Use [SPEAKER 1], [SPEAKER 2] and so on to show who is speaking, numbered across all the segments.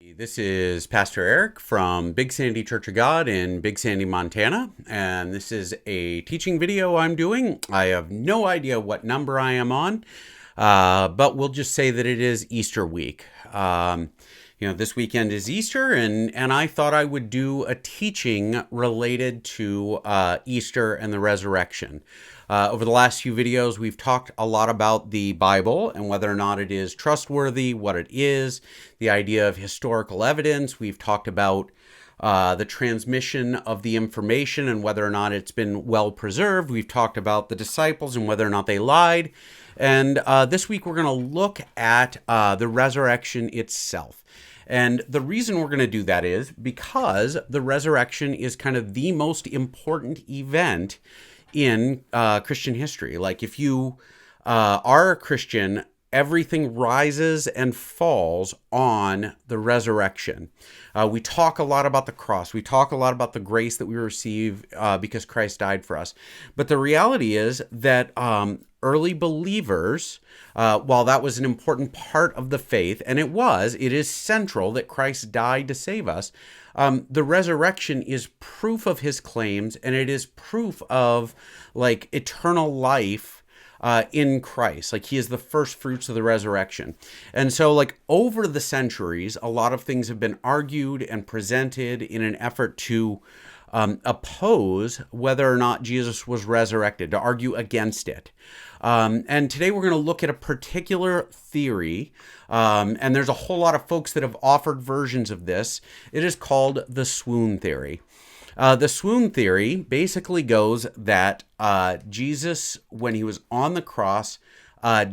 [SPEAKER 1] This is Pastor Erik from Big Sandy Church of God in Big Sandy, Montana, and this is a teaching video I'm doing. I have no idea what number I am on, but we'll just say that it is Easter week. This weekend is Easter, and I thought I would do a teaching related to Easter and the resurrection. Over the last few videos, we've talked a lot about the Bible and whether or not it is trustworthy, what it is, the idea of historical evidence. We've talked about the transmission of the information and whether or not it's been well preserved. We've talked about the disciples and whether or not they lied. And this week, we're going to look at the resurrection itself. And the reason we're going to do that is because the resurrection is kind of the most important event in Christian history. Like if you are a Christian, everything rises and falls on the resurrection. We talk a lot about the cross. We talk a lot about the grace that we receive because Christ died for us. But the reality is that early believers, while that was an important part of the faith, and it is central that Christ died to save us, the resurrection is proof of his claims, and it is proof of like eternal life in Christ. Like he is the first fruits of the resurrection. And so like over the centuries, a lot of things have been argued and presented in an effort to oppose whether or not Jesus was resurrected, to argue against it. And today we're going to look at a particular theory, and there's a whole lot of folks that have offered versions of this. It is called the Swoon theory. The Swoon theory basically goes that Jesus, when he was on the cross,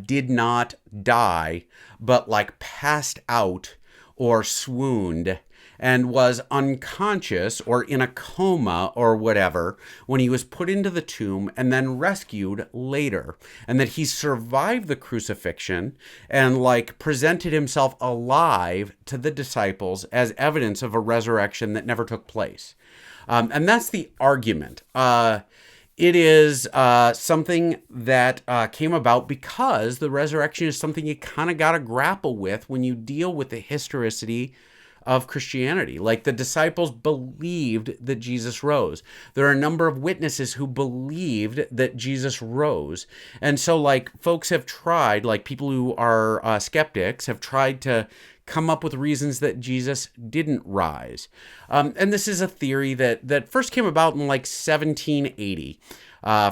[SPEAKER 1] did not die, but like passed out or swooned and was unconscious or in a coma or whatever when he was put into the tomb and then rescued later. And that he survived the crucifixion and like presented himself alive to the disciples as evidence of a resurrection that never took place. And that's the argument. It is something that came about because the resurrection is something you kind of got to grapple with when you deal with the historicity of Christianity. Like the disciples believed that Jesus rose. There are a number of witnesses who believed that Jesus rose. And so like folks have tried, like people who are skeptics have tried to come up with reasons that Jesus didn't rise. And this is a theory that first came about in like 1780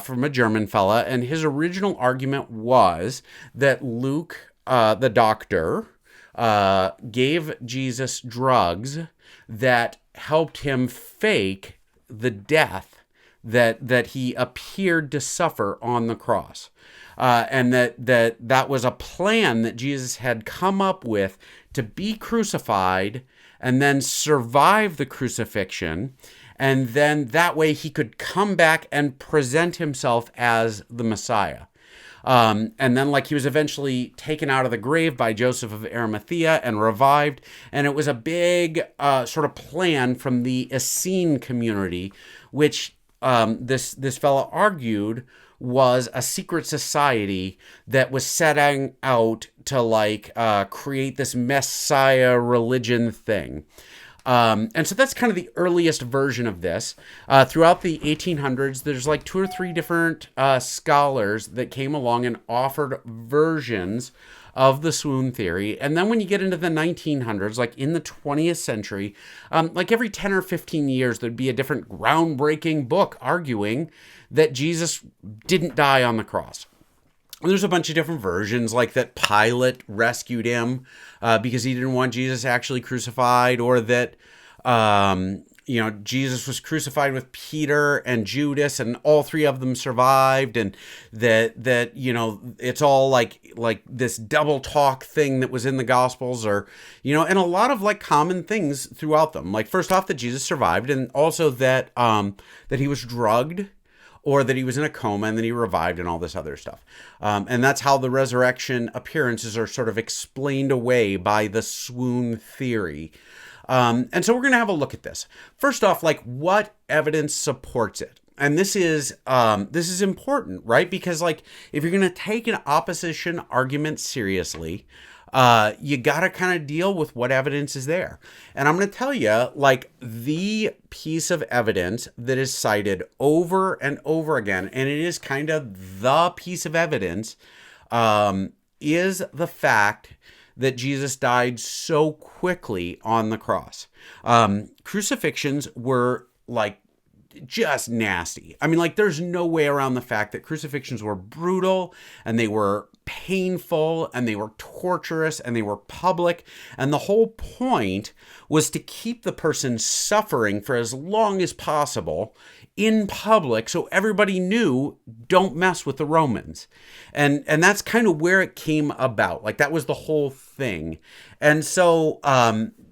[SPEAKER 1] from a German fella. And his original argument was that Luke, the doctor, gave Jesus drugs that helped him fake the death that he appeared to suffer on the cross. And that was a plan that Jesus had come up with to be crucified and then survive the crucifixion. And then that way he could come back and present himself as the Messiah. And then like he was eventually taken out of the grave by Joseph of Arimathea and revived. And it was a big sort of plan from the Essene community, which this fella argued was a secret society that was setting out to like create this Messiah religion thing. And so that's kind of the earliest version of this. Throughout the 1800s, there's like 2 or 3 different scholars that came along and offered versions of the swoon theory. And then when you get into the 1900s, like in the 20th century, like every 10 or 15 years, there'd be a different groundbreaking book arguing that Jesus didn't die on the cross. And there's a bunch of different versions, like that Pilate rescued him because he didn't want Jesus actually crucified, or that Jesus was crucified with Peter and Judas, and all 3 of them survived, and that it's all like this double talk thing that was in the Gospels, or and a lot of like common things throughout them. Like first off, that Jesus survived, and also that he was drugged, or that he was in a coma and then he revived and all this other stuff. And that's how the resurrection appearances are sort of explained away by the swoon theory. And so we're going to have a look at this. First off, like what evidence supports it? And this is important, right? Because like if you're going to take an opposition argument seriously, you got to kind of deal with what evidence is there. And I'm going to tell you, like, the piece of evidence that is cited over and over again, and it is kind of the piece of evidence, is the fact that Jesus died so quickly on the cross. Crucifixions were like just nasty. I mean, like, there's no way around the fact that crucifixions were brutal and they were painful and they were torturous and they were public. And the whole point was to keep the person suffering for as long as possible in public, so everybody knew, don't mess with the Romans. And that's kind of where it came about. Like, that was the whole thing. And so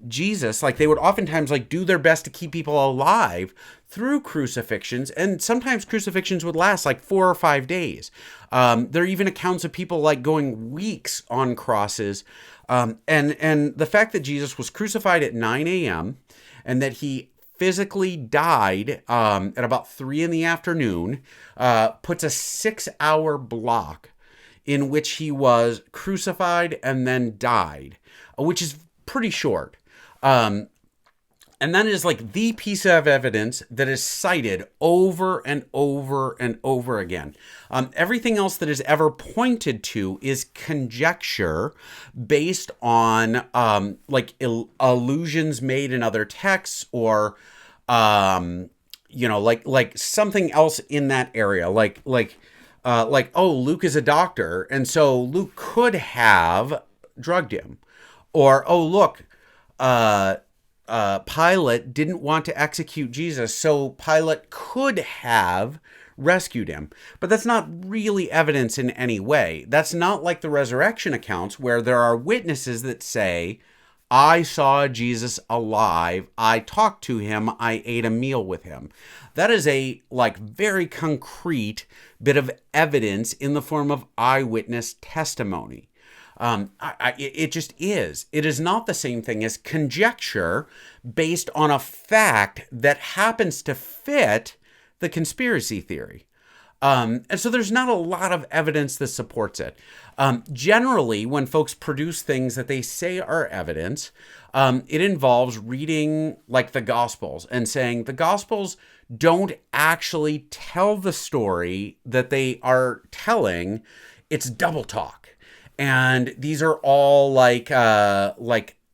[SPEAKER 1] Jesus, like, they would oftentimes like do their best to keep people alive through crucifixions, and sometimes crucifixions would last like 4 or 5 days. There are even accounts of people like going weeks on crosses. And the fact that Jesus was crucified at 9 a.m. and that he physically died at about 3 in the afternoon puts a 6-hour block in which he was crucified and then died, which is pretty short. And that is like the piece of evidence that is cited over and over and over again. Everything else that is ever pointed to is conjecture based on like allusions made in other texts, or like something else in that area, like oh, Luke is a doctor, and so Luke could have drugged him, or oh, look, Pilate didn't want to execute Jesus, so Pilate could have rescued him. But that's not really evidence in any way. That's not like the resurrection accounts where there are witnesses that say, I saw Jesus alive, I talked to him, I ate a meal with him. That is a like very concrete bit of evidence in the form of eyewitness testimony. It just is. It is not the same thing as conjecture based on a fact that happens to fit the conspiracy theory. And so there's not a lot of evidence that supports it. Generally, when folks produce things that they say are evidence, it involves reading like the Gospels and saying the Gospels don't actually tell the story that they are telling. It's double talk. And these are all like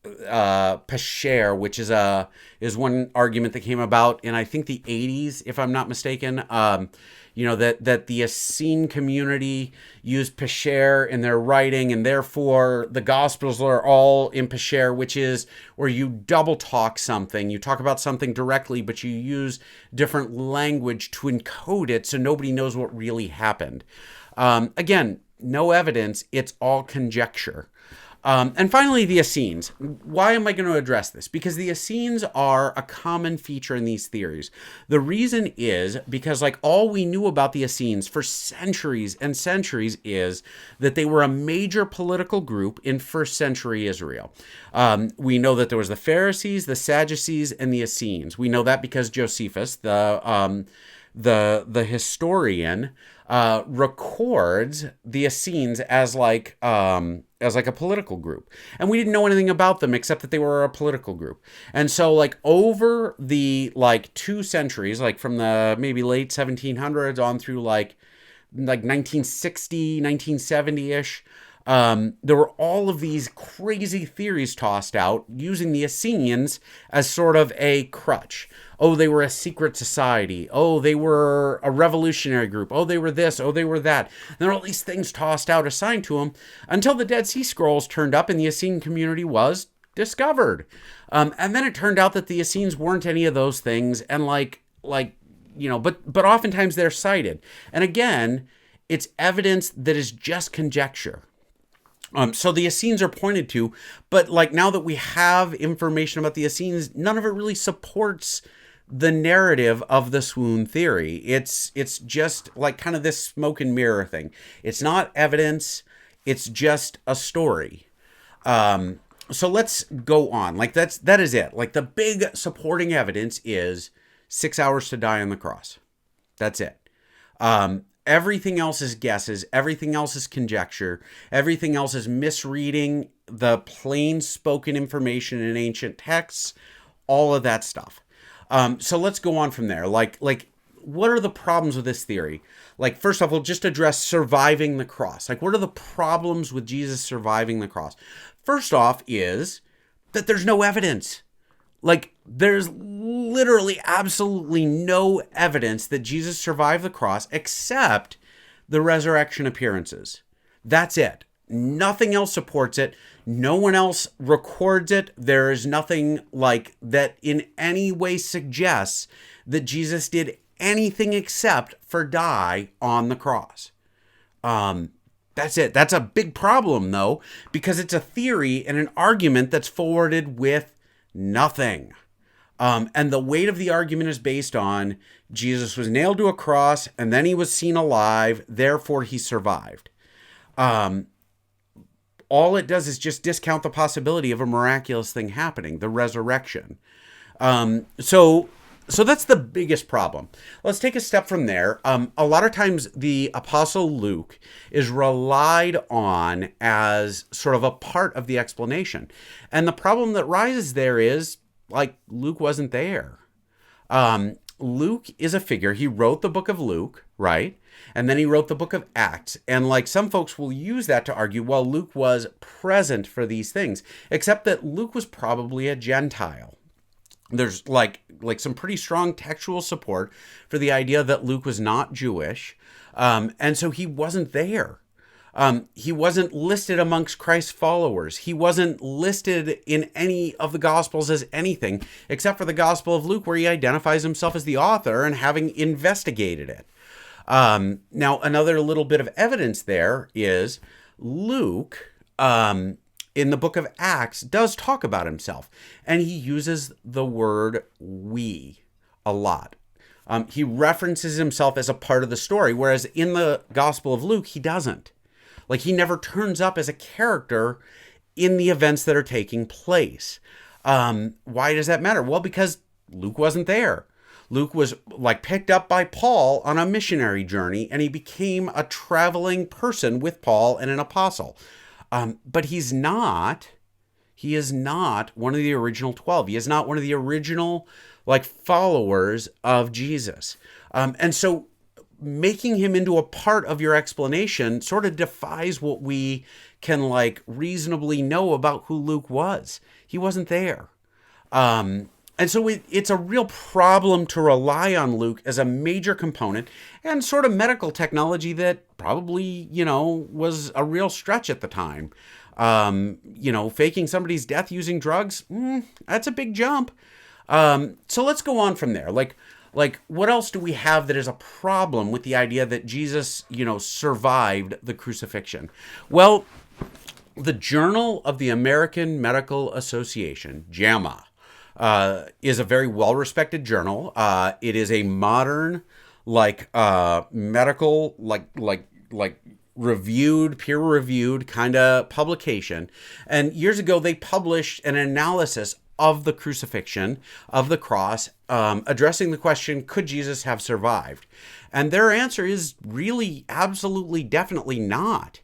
[SPEAKER 1] Pesher, which is one argument that came about in, I think, the 80s, if I'm not mistaken. That the Essene community used Pesher in their writing, and therefore the Gospels are all in Pesher, which is where you double talk something. You talk about something directly, but you use different language to encode it so nobody knows what really happened. Again, no evidence, it's all conjecture. And finally, the Essenes. Why am I going to address this? Because the Essenes are a common feature in these theories. The reason is because, like, all we knew about the Essenes for centuries and centuries is that they were a major political group in first century Israel. We know that there was the Pharisees, the Sadducees, and the Essenes. We know that because Josephus, the historian, records the Essenes as like a political group, and we didn't know anything about them except that they were a political group. And so, like, over the like 2 centuries, like from the maybe late 1700s on through like 1960, 1970-ish, there were all of these crazy theories tossed out using the Essenes as sort of a crutch. Oh, they were a secret society. Oh, they were a revolutionary group. Oh, they were this. Oh, they were that. And there are all these things tossed out assigned to them until the Dead Sea Scrolls turned up and the Essene community was discovered. And then it turned out that the Essenes weren't any of those things, and but oftentimes they're cited. And again, it's evidence that is just conjecture. So the Essenes are pointed to, but like now that we have information about the Essenes, none of it really supports the narrative of the swoon theory. It's just like kind of this smoke and mirror thing. It's not evidence. It's just a story. So let's go on. Like that is it. Like the big supporting evidence is 6 hours to die on the cross. That's it. Everything else is guesses. Everything else is conjecture. Everything else is misreading the plain spoken information in ancient texts, all of that stuff. So let's go on from there. Like, what are the problems with this theory? Like, first off, we'll just address surviving the cross. Like, what are the problems with Jesus surviving the cross? First off is that there's no evidence. Like, there's literally absolutely no evidence that Jesus survived the cross except the resurrection appearances. That's it. Nothing else supports it. No one else records it. There is nothing like that in any way suggests that Jesus did anything except for die on the cross. That's it. That's a big problem, though, because it's a theory and an argument that's forwarded with nothing. And the weight of the argument is based on Jesus was nailed to a cross and then he was seen alive, therefore he survived. All it does is just discount the possibility of a miraculous thing happening, the resurrection. So that's the biggest problem. Let's take a step from there. A lot of times the Apostle Luke is relied on as sort of a part of the explanation. And the problem that rises there is, like, Luke wasn't there. Luke is a figure. He wrote the book of Luke, right? And then he wrote the book of Acts. And like some folks will use that to argue, well, Luke was present for these things, except that Luke was probably a Gentile. There's like some pretty strong textual support for the idea that Luke was not Jewish. And so he wasn't there. He wasn't listed amongst Christ's followers. He wasn't listed in any of the Gospels as anything, except for the Gospel of Luke, where he identifies himself as the author and having investigated it. Now, another little bit of evidence there is Luke, in the book of Acts, does talk about himself, and he uses the word we a lot. He references himself as a part of the story, whereas in the Gospel of Luke, he doesn't. Like, he never turns up as a character in the events that are taking place. Why does that matter? Well, because Luke wasn't there. Luke was like picked up by Paul on a missionary journey, and he became a traveling person with Paul and an apostle. But he is not one of the original 12. He is not one of the original like followers of Jesus. And so making him into a part of your explanation sort of defies what we can like reasonably know about who Luke was. He wasn't there. And so it's a real problem to rely on Luke as a major component and sort of medical technology that probably, was a real stretch at the time. Faking somebody's death using drugs, that's a big jump. So let's go on from there. Like, what else do we have that is a problem with the idea that Jesus, survived the crucifixion? Well, the Journal of the American Medical Association, JAMA, is a very well-respected journal. It is a modern, medical, reviewed, peer-reviewed kind of publication. And years ago, they published an analysis of the crucifixion, of the cross, addressing the question, could Jesus have survived? And their answer is really, absolutely, definitely not.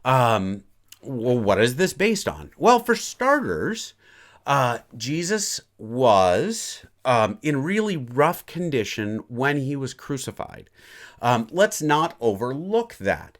[SPEAKER 1] Well, what is this based on? Well, for starters, Jesus was in really rough condition when he was crucified. Let's not overlook that.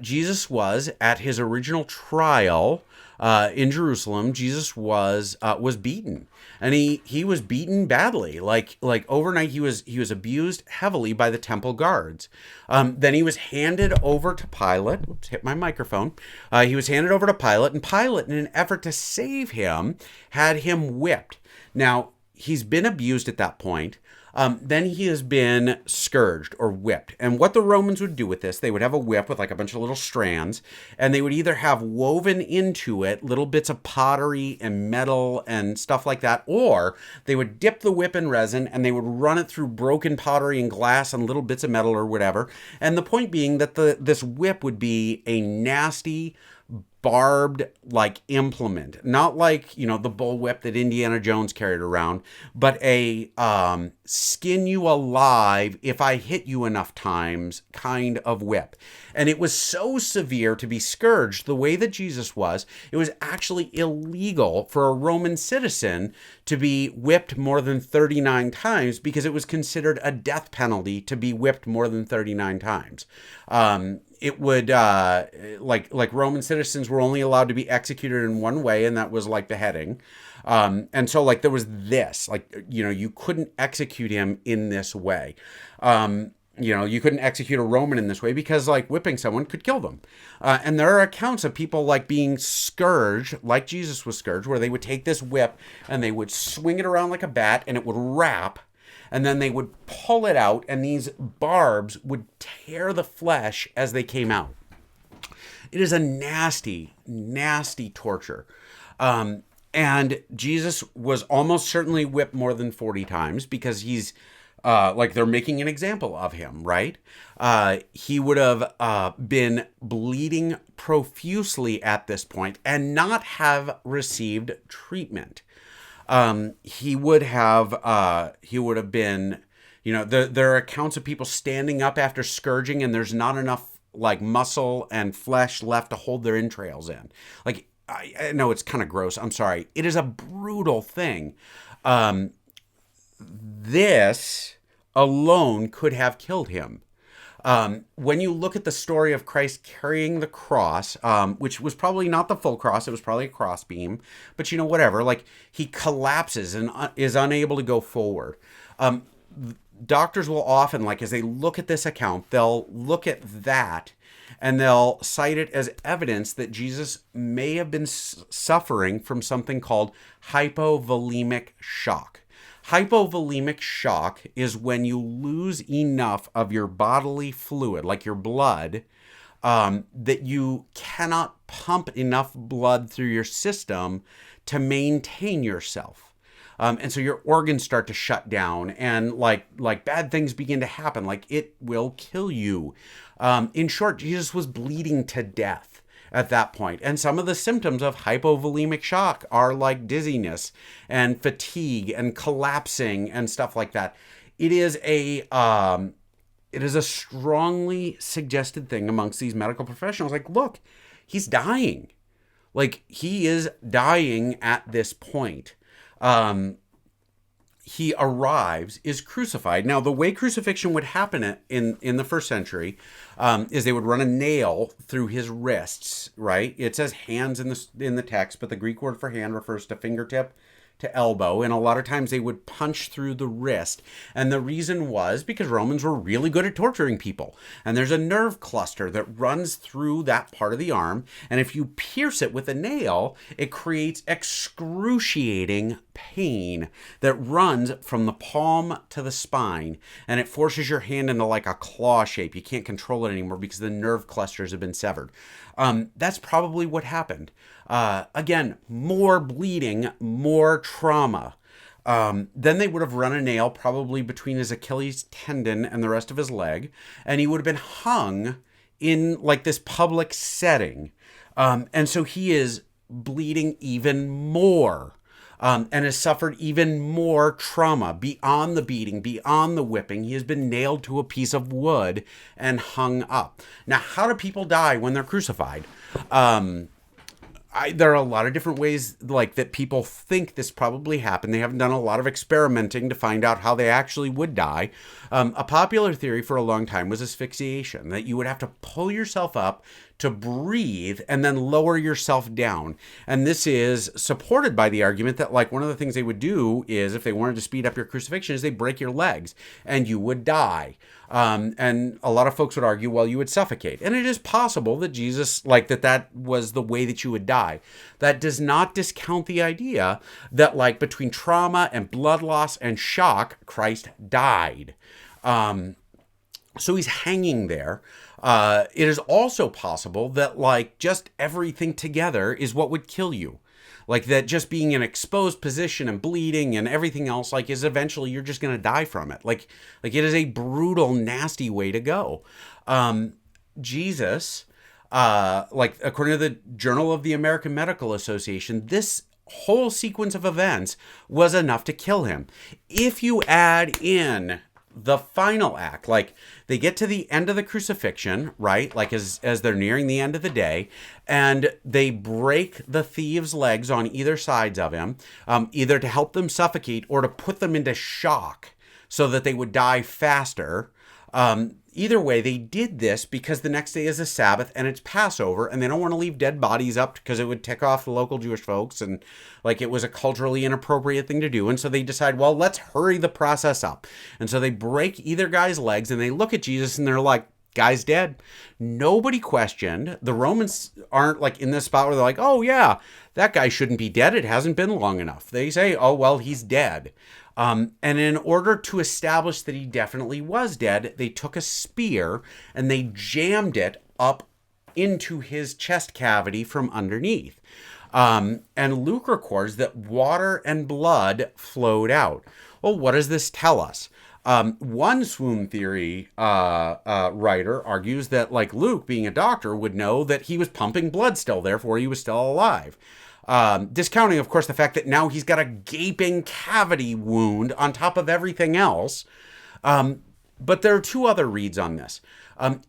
[SPEAKER 1] Jesus was, at his original trial in Jerusalem, Jesus was beaten, and he was beaten badly. Like overnight, he was abused heavily by the temple guards. Then he was handed over to Pilate. Oops, hit my microphone. He was handed over to Pilate, and Pilate, in an effort to save him, had him whipped. Now, he's been abused at that point. Then he has been scourged or whipped. And what the Romans would do with this, they would have a whip with like a bunch of little strands, and they would either have woven into it little bits of pottery and metal and stuff like that, or they would dip the whip in resin and they would run it through broken pottery and glass and little bits of metal or whatever. And the point being that this whip would be a nasty, barbed like implement, not like, you know, the bullwhip that Indiana Jones carried around, but a skin you alive if I hit you enough times kind of whip. And it was so severe to be scourged the way that Jesus was, it was actually illegal for a Roman citizen to be whipped more than 39 times because it was considered a death penalty to be whipped more than 39 times. It would like Roman citizens were only allowed to be executed in one way, and that was like beheading. And so like there was this, like, you know, you couldn't execute him in this way. You know, you couldn't execute a Roman in this way because like whipping someone could kill them. And there are accounts of people like being scourged, like Jesus was scourged, where they would take this whip and they would swing it around like a bat and it would wrap, and then they would pull it out and these barbs would tear the flesh as they came out. It is a nasty, nasty torture. And Jesus was almost certainly whipped more than 40 times because he's like they're making an example of him, right? He would have been bleeding profusely at this point and not have received treatment. He would have been, you know, there are accounts of people standing up after scourging and there's not enough like muscle and flesh left to hold their entrails in. Like, I know it's kind of gross. I'm sorry. It is a brutal thing. This alone could have killed him. When you look at the story of Christ carrying the cross, which was probably not the full cross, it was probably a cross beam, but you know, whatever, like he collapses and is unable to go forward. Doctors will often, like, as they look at this account, they'll look at that and they'll cite it as evidence that Jesus may have been suffering from something called hypovolemic shock. Hypovolemic shock is when you lose enough of your bodily fluid, like your blood, that you cannot pump enough blood through your system to maintain yourself. And so your organs start to shut down and like bad things begin to happen. Like it will kill you. In short, Jesus was bleeding to death at that point. And some of the symptoms of hypovolemic shock are like dizziness and fatigue and collapsing and stuff like that. It is a strongly suggested thing amongst these medical professionals. Like, look, he's dying. Like, he is dying at this point. He arrives, is crucified. Now, the way crucifixion would happen in the first century is they would run a nail through his wrists, right? It says hands in the text, but the Greek word for hand refers to fingertip to elbow, and a lot of times they would punch through the wrist. And the reason was because Romans were really good at torturing people. And there's a nerve cluster that runs through that part of the arm, and if you pierce it with a nail, it creates excruciating pain that runs from the palm to the spine, and it forces your hand into like a claw shape. You can't control it anymore because the nerve clusters have been severed. That's probably what happened. Again, more bleeding, more trauma. Then they would have run a nail probably between his Achilles tendon and the rest of his leg, and he would have been hung in like this public setting. And so he is bleeding even more. And has suffered even more trauma beyond the beating, beyond the whipping. He has been nailed to a piece of wood and hung up. Now, how do people die when they're crucified? There are a lot of different ways like that people think this probably happened. They haven't done a lot of experimenting to find out how they actually would die. A popular theory for a long time was asphyxiation, that you would have to pull yourself up to breathe and then lower yourself down. And this is supported by the argument that like one of the things they would do is if they wanted to speed up your crucifixion is they break your legs and you would die. And a lot of folks would argue, well, you would suffocate. And it is possible that Jesus, like that was the way that you would die. That does not discount the idea that like between trauma and blood loss and shock, Christ died. So he's hanging there. It is also possible that like just everything together is what would kill you. Like that just being in an exposed position and bleeding and everything else, like is eventually you're just going to die from it. Like it is a brutal, nasty way to go. Jesus Like according to the Journal of the American Medical Association, this whole sequence of events was enough to kill him. If you add in the final act, like they get to the end of the crucifixion, right? Like as they're nearing the end of the day, and they break the thieves' legs on either sides of him, either to help them suffocate or to put them into shock so that they would die faster. Either way, they did this because the next day is a Sabbath and it's Passover, and they don't want to leave dead bodies up because it would tick off the local Jewish folks, and like it was a culturally inappropriate thing to do. And so they decide, well, let's hurry the process up. And so they break either guy's legs and they look at Jesus and they're like, guy's dead. Nobody questioned. The Romans aren't like in this spot where they're like, oh yeah, that guy shouldn't be dead. It hasn't been long enough. They say, oh, well, he's dead. And in order to establish that he definitely was dead, they took a spear and they jammed it up into his chest cavity from underneath. And Luke records that water and blood flowed out. Well, what does this tell us? One swoon theory writer argues that, like Luke, being a doctor, would know that he was pumping blood still, therefore he was still alive. Discounting, of course, the fact that now he's got a gaping cavity wound on top of everything else. But there are two other reads on this.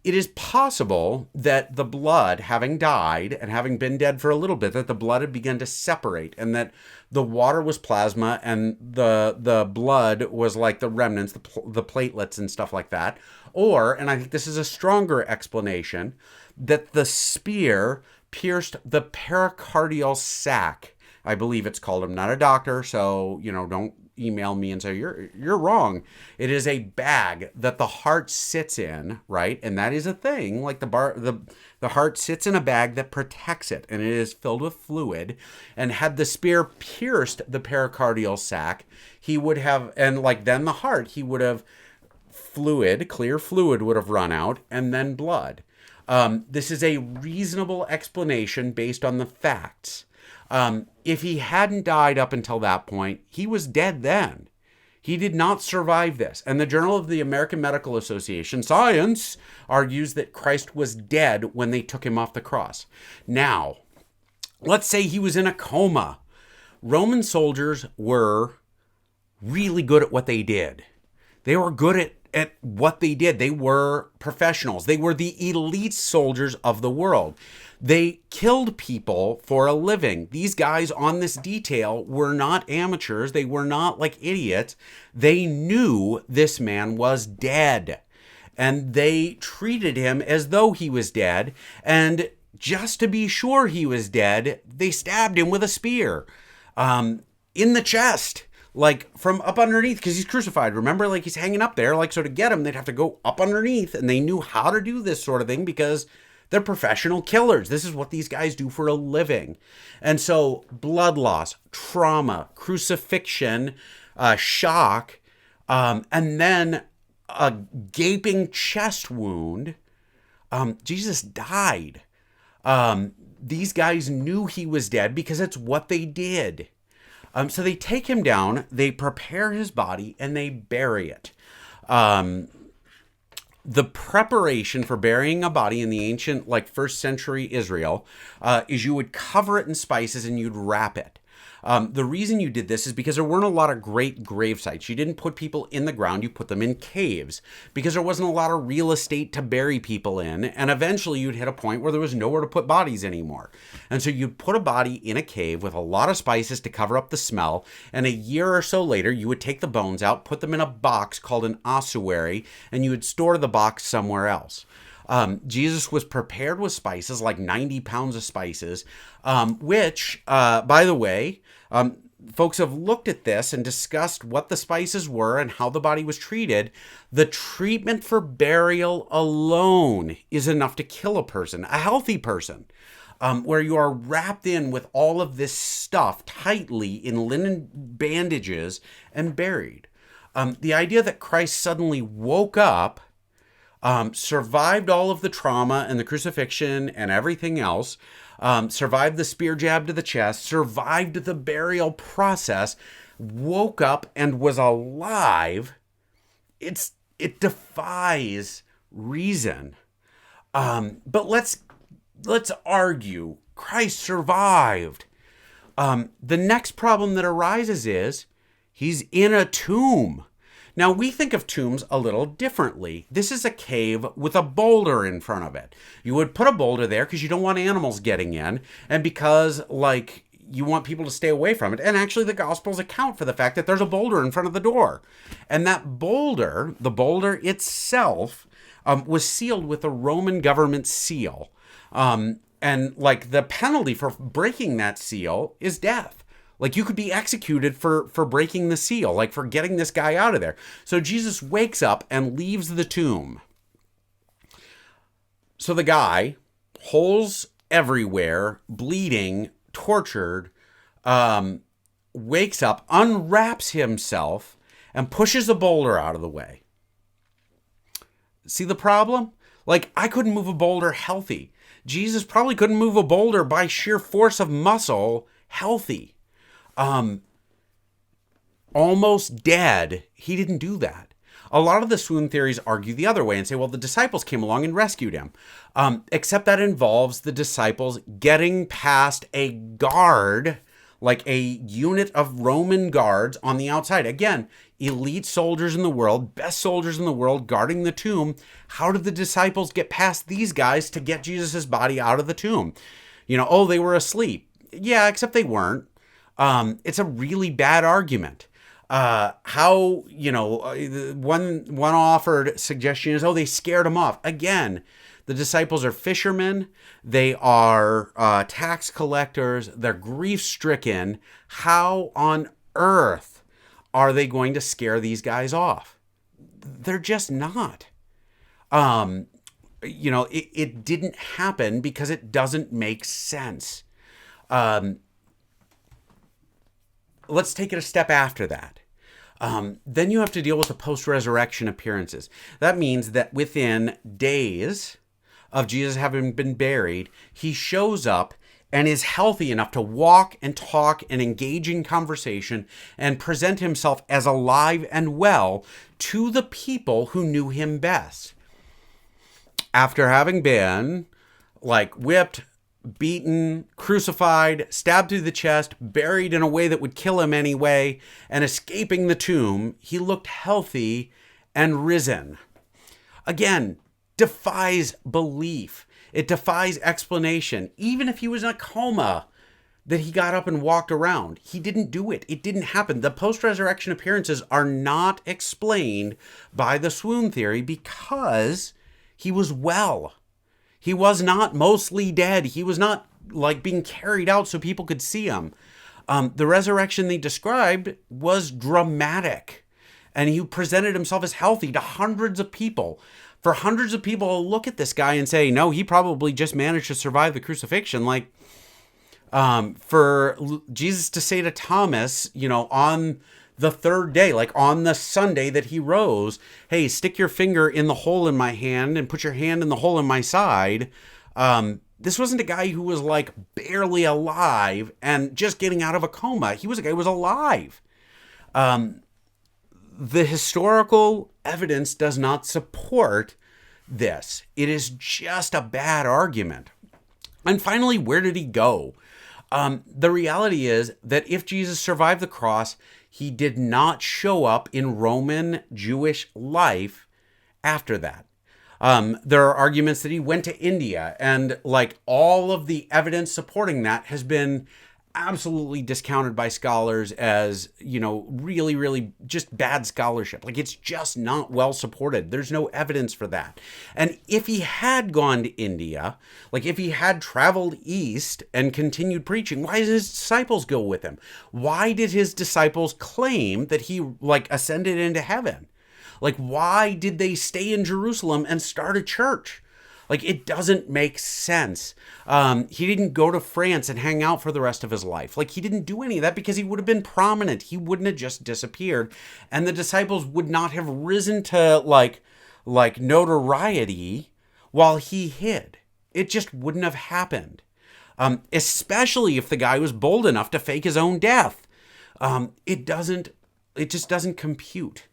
[SPEAKER 1] It is possible that the blood, having died and having been dead for a little bit, that the blood had begun to separate, and that the water was plasma and the blood was like the remnants, the platelets and stuff like that. Or, and I think this is a stronger explanation, that the spear pierced the pericardial sac. I believe it's called. I'm not a doctor, so don't email me and say you're wrong. It is a bag that the heart sits in, right? And that is a thing. Like the heart sits in a bag that protects it, and it is filled with fluid. And had the spear pierced the pericardial sac, he would have, and like then the heart, he would have clear fluid would have run out, and then blood. This is a reasonable explanation based on the facts. If he hadn't died up until that point, he was dead then. He did not survive this. And the Journal of the American Medical Association, Science, argues that Christ was dead when they took him off the cross. Now, let's say he was in a coma. Roman soldiers were really good at what they did. They were good at what they did. They were professionals. They were the elite soldiers of the world. They killed people for a living. These guys on this detail were not amateurs. They were not like idiots. They knew this man was dead, and they treated him as though he was dead. And just to be sure he was dead, they stabbed him with a spear in the chest. Like from up underneath, because he's crucified. Remember, like he's hanging up there. Like, so to get him, they'd have to go up underneath. And they knew how to do this sort of thing because they're professional killers. This is what these guys do for a living. And so blood loss, trauma, crucifixion, shock, and then a gaping chest wound. Jesus died. These guys knew he was dead because it's what they did. So they take him down, they prepare his body, and they bury it. The preparation for burying a body in the ancient, like first century Israel, is you would cover it in spices and you'd wrap it. The reason you did this is because there weren't a lot of great grave sites. You didn't put people in the ground, you put them in caves because there wasn't a lot of real estate to bury people in. And eventually you'd hit a point where there was nowhere to put bodies anymore. And so you'd put a body in a cave with a lot of spices to cover up the smell. And a year or so later, you would take the bones out, put them in a box called an ossuary, and you would store the box somewhere else. Jesus was prepared with spices, like 90 pounds of spices, which, by the way, folks have looked at this and discussed what the spices were and how the body was treated. The treatment for burial alone is enough to kill a person, a healthy person, where you are wrapped in with all of this stuff tightly in linen bandages and buried. The idea that Christ suddenly woke up, survived all of the trauma and the crucifixion and everything else, survived the spear jab to the chest, survived the burial process, woke up and was alive. It defies reason. But let's let's argue Christ survived. The next problem that arises is he's in a tomb. Now, we think of tombs a little differently. This is a cave with a boulder in front of it. You would put a boulder there because you don't want animals getting in, and because, you want people to stay away from it. And actually, the Gospels account for the fact that there's a boulder in front of the door. And that boulder, the boulder itself, was sealed with a Roman government seal. And, the penalty for breaking that seal is death. You could be executed for breaking the seal, for getting this guy out of there. So Jesus wakes up and leaves the tomb. So the guy, holes everywhere, bleeding, tortured, wakes up, unwraps himself, and pushes a boulder out of the way. See the problem? I couldn't move a boulder healthy. Jesus probably couldn't move a boulder by sheer force of muscle healthy. Almost dead, he didn't do that. A lot of the swoon theories argue the other way and say, well, the disciples came along and rescued him. Except that involves the disciples getting past a guard, a unit of Roman guards on the outside. Again, elite soldiers in the world, best soldiers in the world guarding the tomb. How did the disciples get past these guys to get Jesus' body out of the tomb? They were asleep. Yeah, except they weren't. It's a really bad argument. One offered suggestion is, they scared him off. Again, the disciples are fishermen. They are tax collectors. They're grief-stricken. How on earth are they going to scare these guys off? They're just not. It didn't happen because it doesn't make sense. Let's take it a step after that. Then you have to deal with the post-resurrection appearances. That means that within days of Jesus having been buried, he shows up and is healthy enough to walk and talk and engage in conversation and present himself as alive and well to the people who knew him best. After having been whipped, beaten, crucified, stabbed through the chest, buried in a way that would kill him anyway, and escaping the tomb, he looked healthy and risen. Again, defies belief. It defies explanation. Even if he was in a coma, that he got up and walked around. He didn't do it. It didn't happen. The post-resurrection appearances are not explained by the swoon theory because he was well. He was not mostly dead. He was not being carried out so people could see him. The resurrection they described was dramatic. And he presented himself as healthy to hundreds of people. For hundreds of people to look at this guy and say, no, he probably just managed to survive the crucifixion. For Jesus to say to Thomas, on the third day, on the Sunday that he rose, hey, stick your finger in the hole in my hand and put your hand in the hole in my side. This wasn't a guy who was barely alive and just getting out of a coma. He was a guy who was alive. The historical evidence does not support this. It is just a bad argument. And finally, where did he go? The reality is that if Jesus survived the cross, he did not show up in Roman Jewish life after that. There are arguments that he went to India, and all of the evidence supporting that has been absolutely discounted by scholars as, really, really just bad scholarship. It's just not well supported. There's no evidence for that. And if he had gone to India, if he had traveled east and continued preaching, why did his disciples go with him? Why did his disciples claim that he ascended into heaven? Why did they stay in Jerusalem and start a church? It doesn't make sense. He didn't go to France and hang out for the rest of his life. He didn't do any of that because he would have been prominent. He wouldn't have just disappeared. And the disciples would not have risen to notoriety while he hid. It just wouldn't have happened. Especially if the guy was bold enough to fake his own death. It just doesn't compute.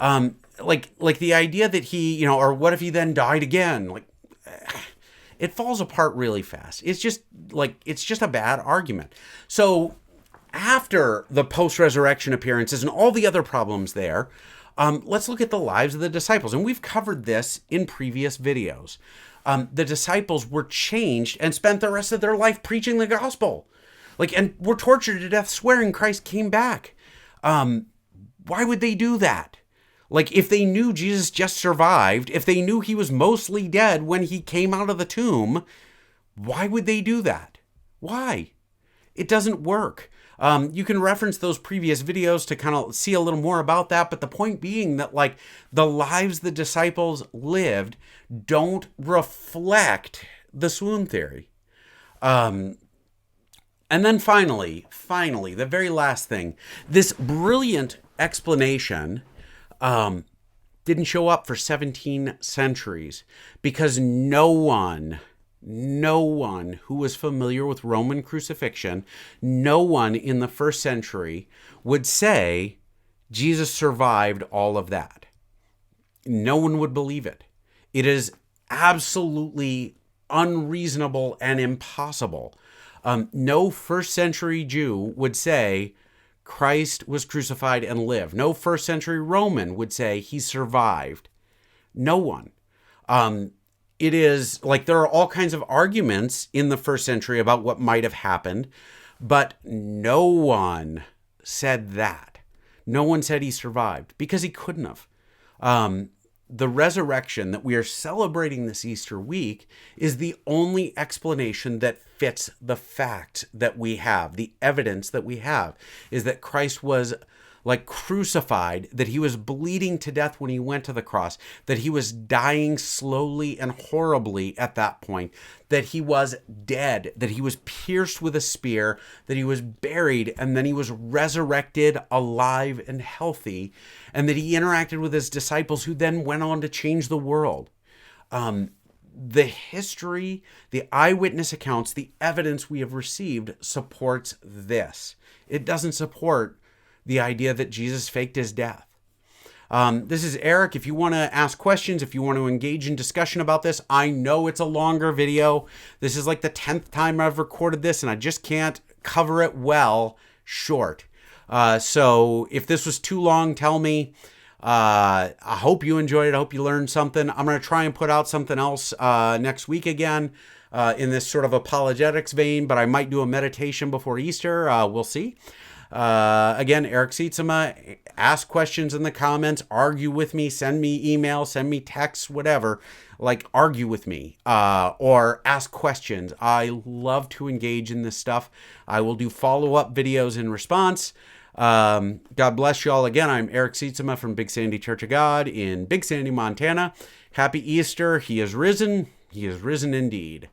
[SPEAKER 1] The idea that he, or what if he then died again? it falls apart really fast. It's just a bad argument. So after the post-resurrection appearances and all the other problems there, let's look at the lives of the disciples. And we've covered this in previous videos. The disciples were changed and spent the rest of their life preaching the gospel. And were tortured to death, swearing Christ came back. Why would they do that? If they knew Jesus just survived, if they knew he was mostly dead when he came out of the tomb, why would they do that? Why? It doesn't work. You can reference those previous videos to kind of see a little more about that. But the point being that the lives the disciples lived don't reflect the swoon theory. And then finally, the very last thing, this brilliant explanation didn't show up for 17 centuries because no one who was familiar with Roman crucifixion, no one in the first century would say Jesus survived all of that. No one would believe it. It is absolutely unreasonable and impossible. No first century Jew would say Christ was crucified and lived. No first century Roman would say he survived. No one. It is there are all kinds of arguments in the first century about what might have happened, but no one said that. No one said he survived because he couldn't have. The resurrection that we are celebrating this Easter week is the only explanation that fits the facts that we have. The evidence that we have is that Christ was crucified, that he was bleeding to death when he went to the cross, that he was dying slowly and horribly at that point, that he was dead, that he was pierced with a spear, that he was buried, and then he was resurrected alive and healthy, and that he interacted with his disciples who then went on to change the world. The history, the eyewitness accounts, the evidence we have received supports this. It doesn't support the idea that Jesus faked his death. This is Erik. If you want to ask questions, if you want to engage in discussion about this, I know it's a longer video. This is the 10th time I've recorded this, and I just can't cover it well short. So if this was too long, tell me. I hope you enjoyed it. I hope you learned something. I'm going to try and put out something else next week again in this sort of apologetics vein, but I might do a meditation before Easter. We'll see. Again, Erik Sietsema. Ask questions in the comments, argue with me, send me email, send me texts, whatever. Argue with me, or ask questions. I love to engage in this stuff. I will do follow-up videos in response. God bless you all again. I'm Erik Sietsema from Big Sandy Church of God in Big Sandy, Montana. Happy Easter. He is risen. He is risen indeed.